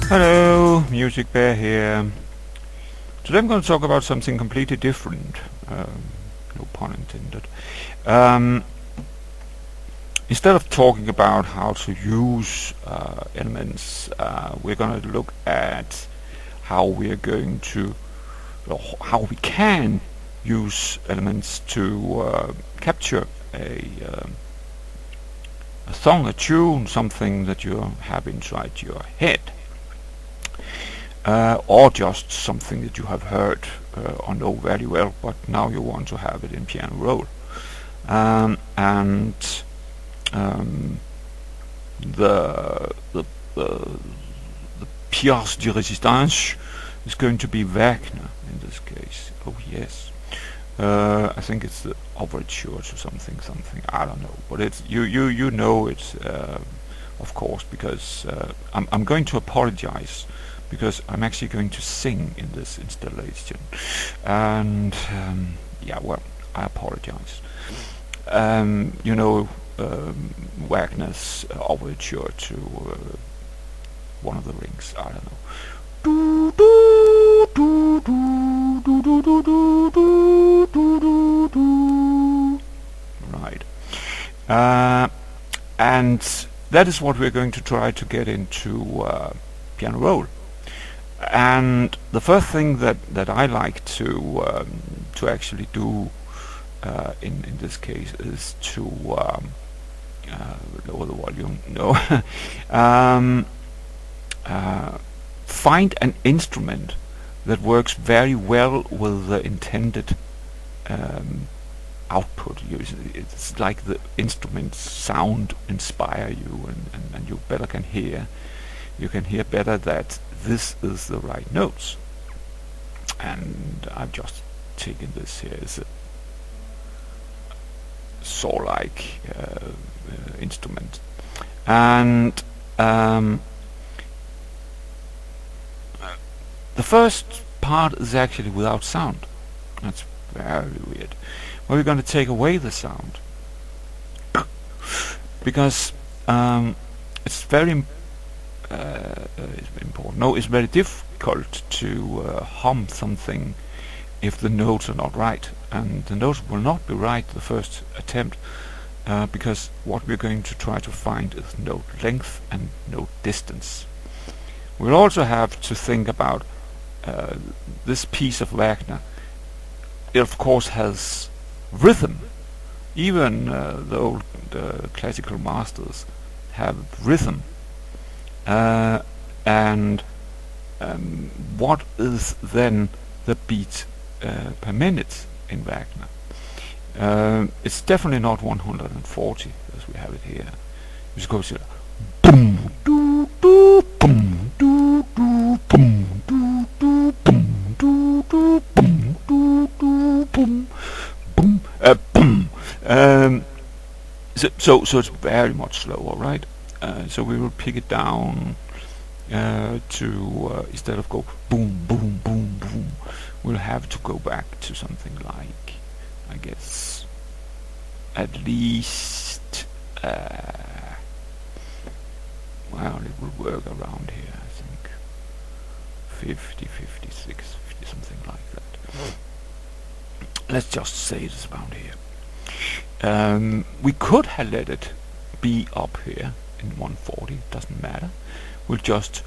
Hello, Music Bear here. Today I'm going to talk about something completely different. No pun intended. Instead of talking about how to use elements, we're going to look at how we are going to, or how we can use elements to capture a song, a tune, something that you have inside your head. Or just something that you have heard or know very well, but now you want to have it in piano roll. The pièce de résistance is going to be Wagner in this case. Oh yes, I think it's the overture to something. I don't know, but it's you know it, of course, because I'm going to apologize. Because I'm actually going to sing in this installation, and yeah, well, I apologize. You know, Wagner's overture to one of the Rings. I don't know. Right, and that is what we're going to try to get into piano roll. And the first thing that I like to actually do in this case is to lower the volume. No, find an instrument that works very well with the intended output. It's like the instrument's sound inspire you, and you better can hear. You can hear better that this is the right notes. And I've just taken this here as a saw-like instrument. And the first part is actually without sound. That's very weird. Well, we're going to take away the sound. Because it's very important. No, it's very difficult to hum something if the notes are not right, and the notes will not be right the first attempt, because what we're going to try to find is note length and note distance. We'll also have to think about this piece of Wagner. It of course has rhythm. Even the old classical masters have rhythm. And what is then the beat per minute in Wagner? It's definitely not 140 as we have it here. It goes here, boom, doo, doo, boom, doo, doo, boom, doo, doo, boom, doo, doo, boom, doo, doo, boom, boom, boom. So it's very much slower, right? So we will pick it down to instead of go boom, boom, boom, boom, we'll have to go back to something like, I guess, at least, well, it will work around here, I think, 50, 56, 50, something like that. Let's just say it's around here. We could have let it be up here in 140, it doesn't matter. We'll just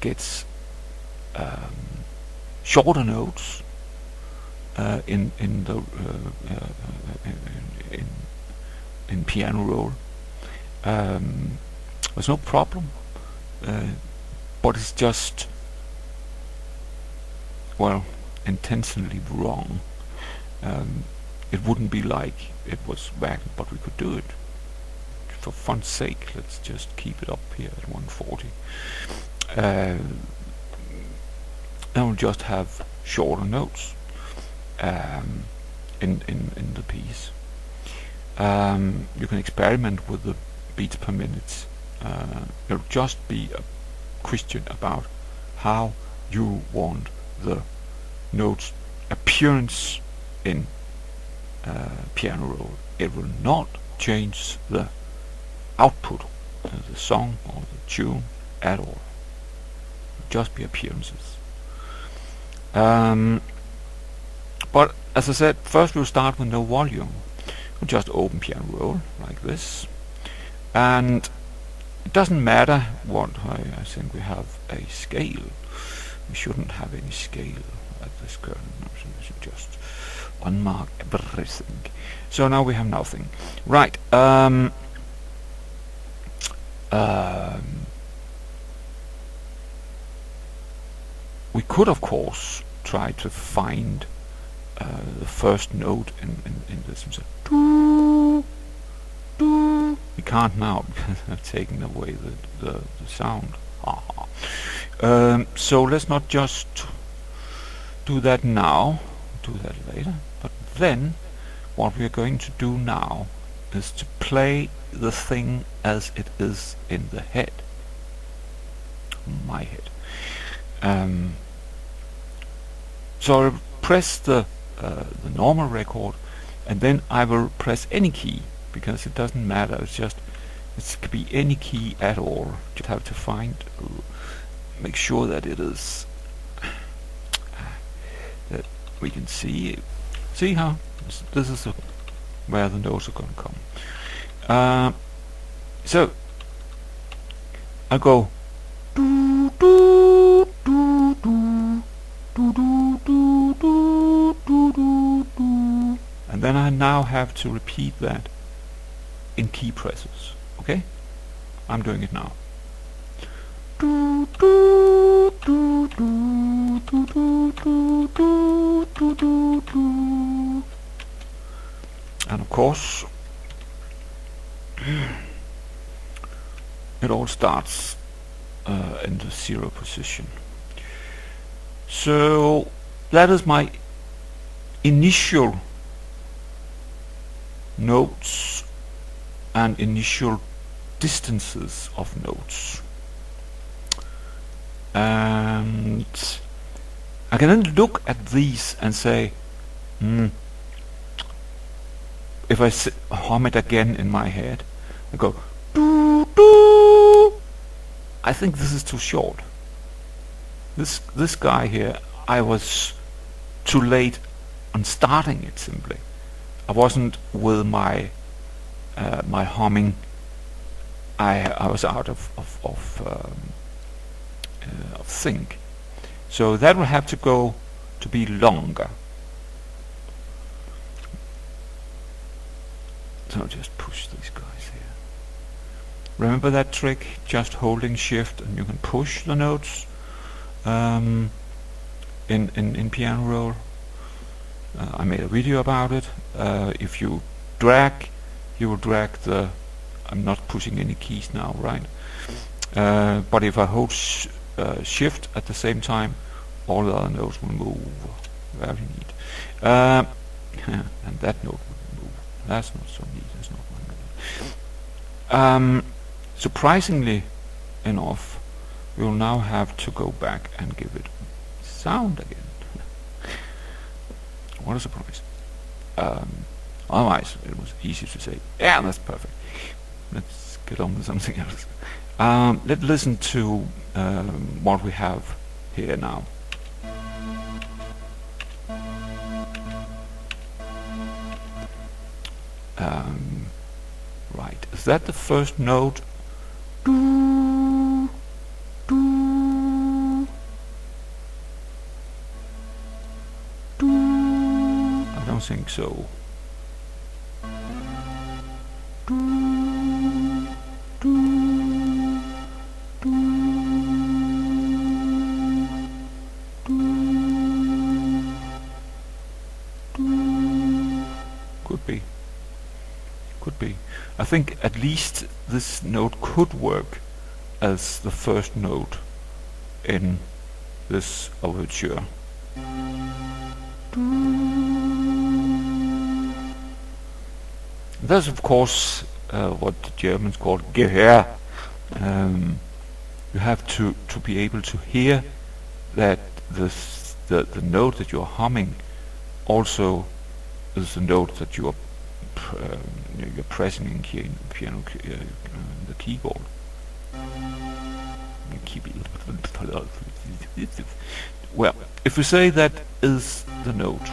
get shorter notes in piano roll. There's no problem, but it's just, well, intentionally wrong. It wouldn't be like it was Wagner, but we could do it. For fun's sake, let's just keep it up here at 140. And we'll just have shorter notes in the piece. You can experiment with the beats per minute. It'll just be a question about how you want the notes appearance in piano roll. It will not change the output, the song or the tune at all. just be appearances. But as I said, first we'll start with no volume. We'll just open piano roll like this, and it doesn't matter what I think we have a scale. We shouldn't have any scale at this current. So we should just unmark everything. So now we have nothing. Right. We could, of course, try to find the first note in this. So, doo, doo. We can't now because I've taken away the sound. So let's not just do that now. Do that later. But then, what we're going to do now is to play the thing as it is in the head. My head. So I'll press the normal record, and then I will press any key, because it doesn't matter. It could be any key at all. Just have to make sure that it is that we can see how this is where the notes are going to come. So I'll go do do do do do do do do do do do, and then I now have to repeat that in key presses. Okay, I'm doing it now. Do do do do do do do do do do do, and of course it all starts in the 0 position. So that is my initial notes and initial distances of notes, and I can then look at these and say, if I hum it again in my head, I go doo doo. I think this is too short. This guy here, I was too late on starting it. Simply, I wasn't with my my humming. I was out of sync. So that will have to go to be longer. So I'll just push these guys here. Remember that trick? Just holding shift and you can push the notes in piano roll. I made a video about it. If you drag, you will drag the... I'm not pushing any keys now, right? But if I hold shift at the same time, all the other notes will move. Very neat. And that note will move. That's not so neat. That's not one note. Surprisingly enough, we will now have to go back and give it sound again. What a surprise. Otherwise, it was easy to say, yeah, that's perfect. Let's get on with something else. Let's listen to what we have here now. Right, is that the first note? Do, do, do. I don't think so. Do, do, do, do, do. Could be. Could be. I think at least this note could work as the first note in this overture. That's of course what the Germans call Gehör. You have to be able to hear that the note that you're humming also is the note that you're pressing in here in the piano, the keyboard. You keep it. Well, if we say that is the note,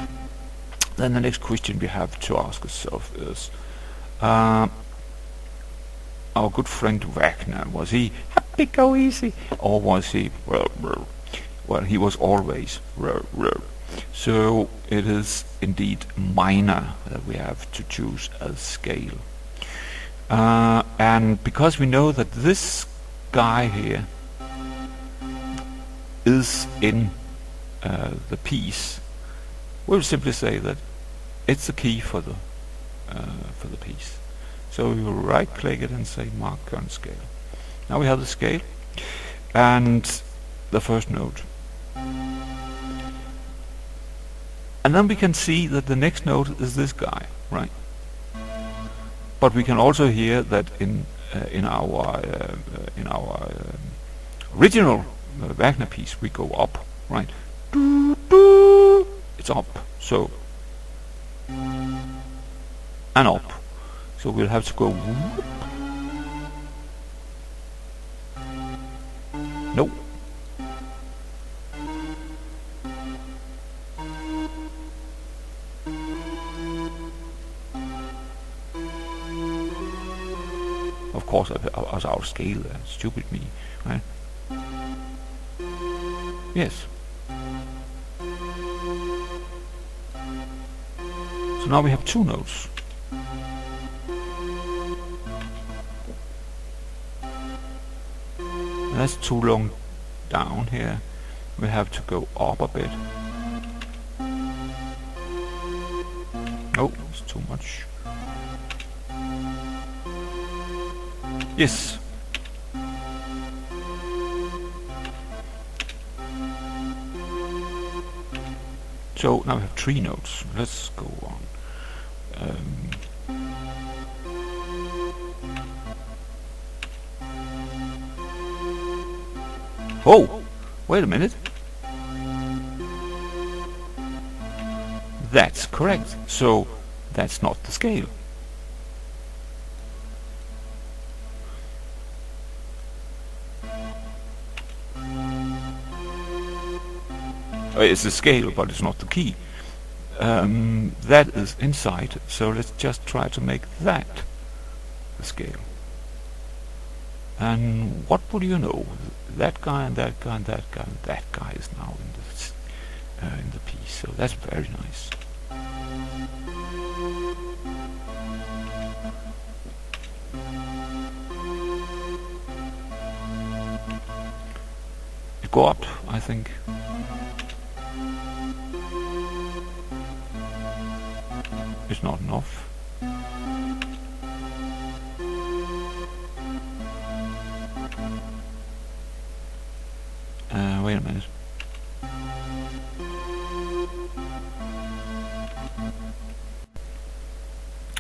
then the next question we have to ask ourselves is, our good friend Wagner, was he happy go easy, or was he well, he was always so it is indeed minor that we have to choose as scale. And because we know that this guy here is in the piece, we'll simply say that it's the key for the piece. So we will right click it and say mark current scale. Now we have the scale and the first note. And then we can see that the next note is this guy, right? But we can also hear that in our original Wagner piece we go up, right? It's up, so and up. So we'll have to go whoop. Nope. Of course, I was out of scale there. Stupid me, right? Yes. So now we have two notes. That's too long down here. We have to go up a bit. Oh, it's too much. Yes. So now we have three notes. Let's go on. Oh, wait a minute. That's correct. So that's not the scale. It's the scale, but it's not the key. That is inside, so let's just try to make that the scale. And what would you know? That guy and that guy and that guy and that guy is now in the piece, so that's very nice. It go up, I think. It's not enough. Wait a minute.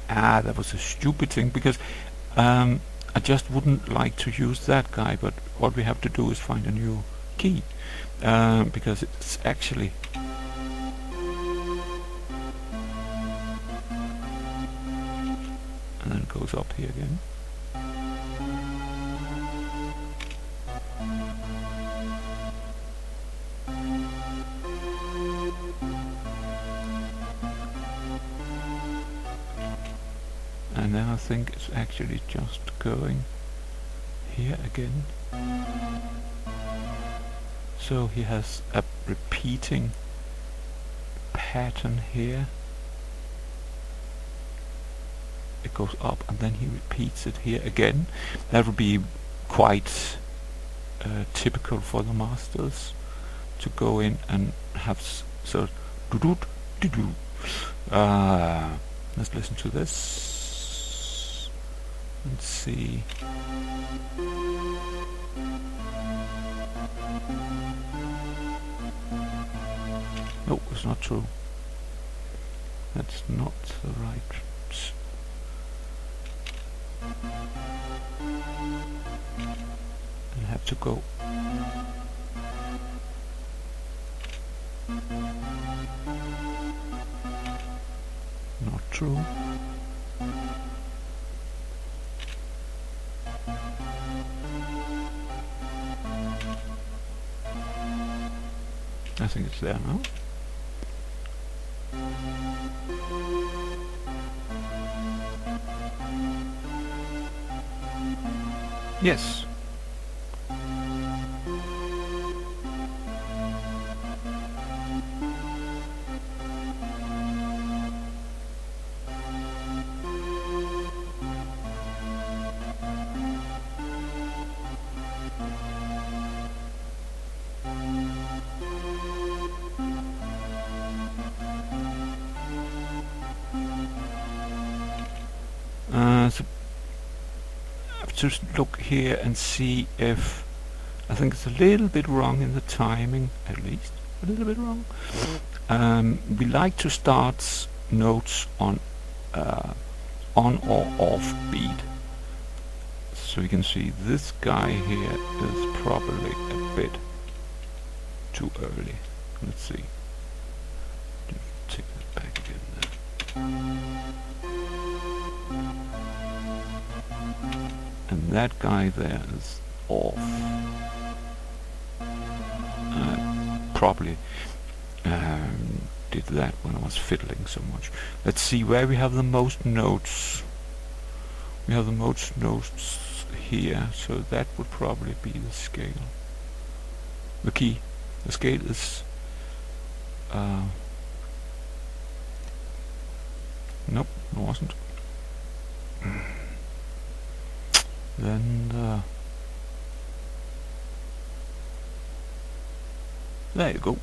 That was a stupid thing, because I just wouldn't like to use that guy, but what we have to do is find a new key, because it's actually and then it goes up here again. And then I think it's actually just going here again. So he has a repeating pattern here. It goes up and then he repeats it here again. That would be quite typical for the masters to go in and have so do. Let's listen to this and see. No, it's not true. That's not the right. I have to go. Not true. I think it's there now. Yes. So I have to look here and see if I think it's a little bit wrong in the timing, at least a little bit wrong. We like to start notes on or off beat. So you can see this guy here is probably a bit too early. Let's see. Take that back again there. And that guy there is off. Probably did that when I was fiddling so much. Let's see where we have the most notes. We have the most notes here, so that would probably be the scale. The key. The scale is nope, it wasn't. Then there you go.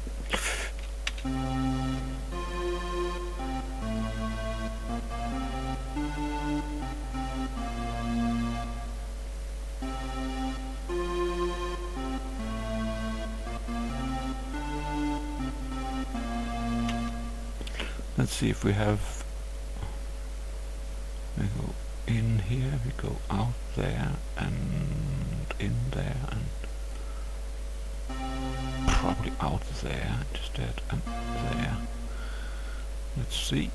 Let's see if we have. We go in here, we go out there, and in there, and probably out there instead, and there. Let's see.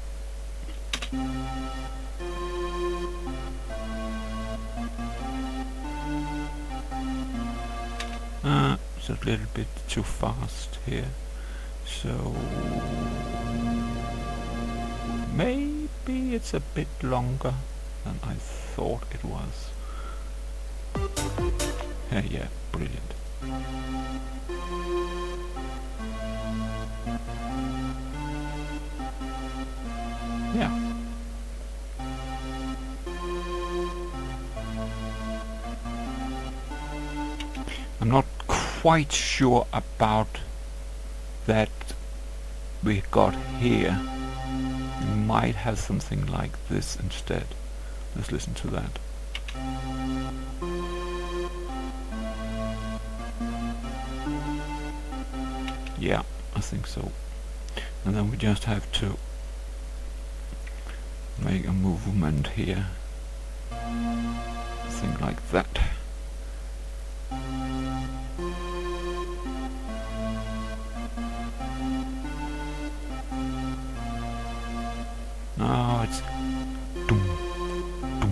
It's a little bit too fast here, so maybe it's a bit longer than I thought it was. Yeah, brilliant. Yeah. I'm not quite sure about that we got here. We might have something like this instead. Let's listen to that. Yeah, I think so. And then we just have to make a movement here. Something like that. Now it's doom, doom,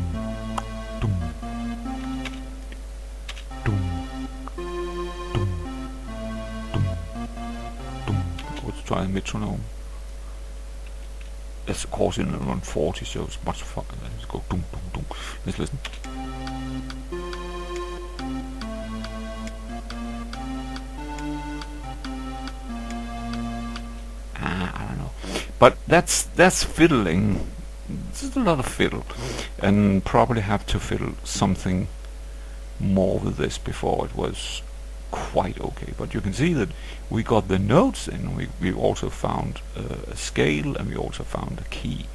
doom, doom, doom, doom, doom. Let's try the metronome. That's of course in around 40, so it's much fun. Let's go doom, doom, doom. Let's listen. I don't know. But that's fiddling. This is a lot of fiddle, and probably have to fiddle something more with this before it was quite okay. But you can see that we got the notes in. We also found a scale, and we also found a key.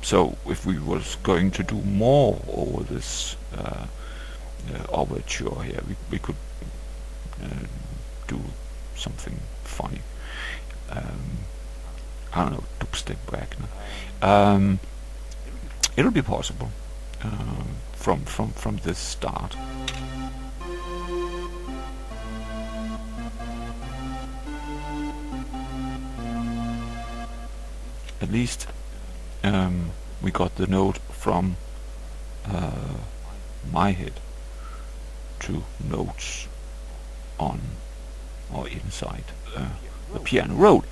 So if we was going to do more over this overture here, we could do something funny. I don't know, dubstep Wagner. It'll be possible from this start. At least we got the note from my head to notes on or inside the piano roll.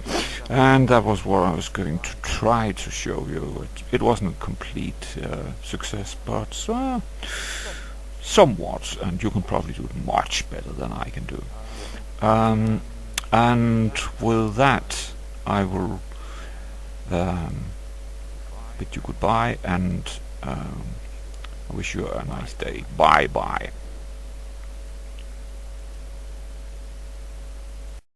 And that was what I was going to try to show you. It wasn't a complete success, but somewhat, and you can probably do it much better than I can do. And with that, I will bid you goodbye, and I wish you a nice day. Bye bye.